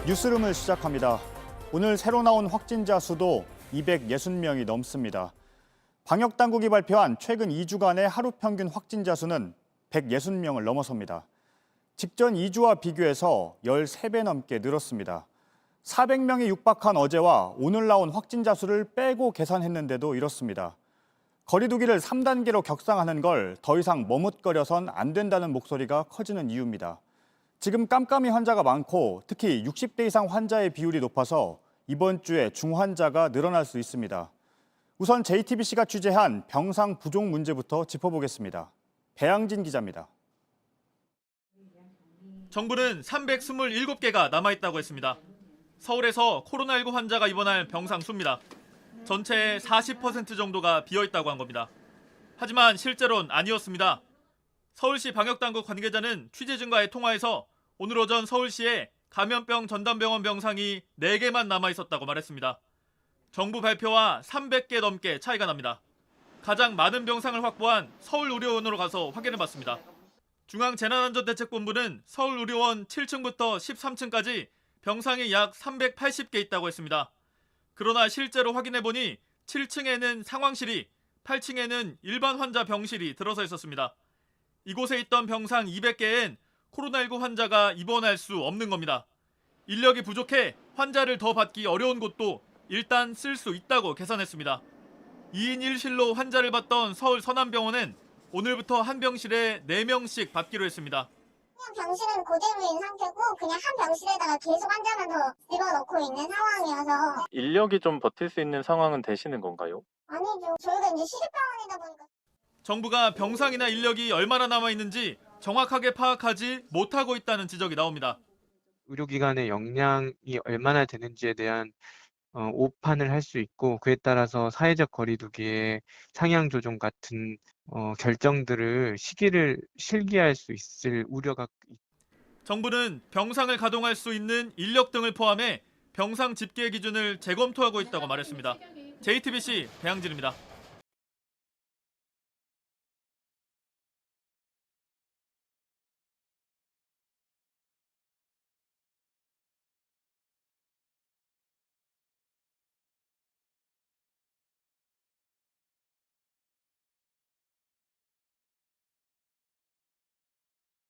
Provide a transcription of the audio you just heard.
뉴스룸을 시작합니다. 오늘 새로 나온 확진자 수도 260명이 넘습니다. 방역당국이 발표한 최근 2주간의 하루 평균 확진자 수는 160명을 넘어섭니다. 직전 2주와 비교해서 13배 넘게 늘었습니다. 400명이 육박한 어제와 오늘 나온 확진자 수를 빼고 계산했는데도 이렇습니다. 거리두기를 3단계로 격상하는 걸 더 이상 머뭇거려선 안 된다는 목소리가 커지는 이유입니다. 지금 깜깜이 환자가 많고 특히 60대 이상 환자의 비율이 높아서 이번 주에 중환자가 늘어날 수 있습니다. 우선 JTBC가 취재한 병상 부족 문제부터 짚어보겠습니다. 배양진 기자입니다. 정부는 327개가 남아있다고 했습니다. 서울에서 코로나19 환자가 입원할 병상 수입니다. 전체의 40% 정도가 비어있다고 한 겁니다. 하지만 실제로는 아니었습니다. 서울시 방역당국 관계자는 취재진과의 통화에서 오늘 오전 서울시에 감염병 전담병원 병상이 4개만 남아있었다고 말했습니다. 정부 발표와 300개 넘게 차이가 납니다. 가장 많은 병상을 확보한 서울의료원으로 가서 확인해봤습니다. 중앙재난안전대책본부는 서울의료원 7층부터 13층까지 병상이 약 380개 있다고 했습니다. 그러나 실제로 확인해보니 7층에는 상황실이, 8층에는 일반 환자 병실이 들어서 있었습니다. 이곳에 있던 병상 200개엔 코로나19 환자가 입원할 수 없는 겁니다. 인력이 부족해 환자를 더 받기 어려운 곳도 일단 쓸 수 있다고 계산했습니다. 2인 1실로 환자를 받던 서울 서남병원은 오늘부터 한 병실에 4명씩 받기로 했습니다. 병실은 그대로인 상태고 그냥 한 병실에다가 계속 환자만 더 집어넣고 있는 상황이어서 인력이 좀 버틸 수 있는 상황은 되시는 건가요? 아니죠. 저희가 이제 시립병원이다 보니까 정부가 병상이나 인력이 얼마나 남아있는지 정확하게 파악하지 못하고 있다는 지적이 나옵니다. 의료기관의 역량이 얼마나 되는지에 대한 오판을 할 수 있고 그에 따라서 사회적 거리두기의 상향 조정 같은 결정들을 시기를 실기할 수 있을 우려가 정부는 병상을 가동할 수 있는 인력 등을 포함해 병상 집계 기준을 재검토하고 있다고 말했습니다. JTBC 배양진입니다.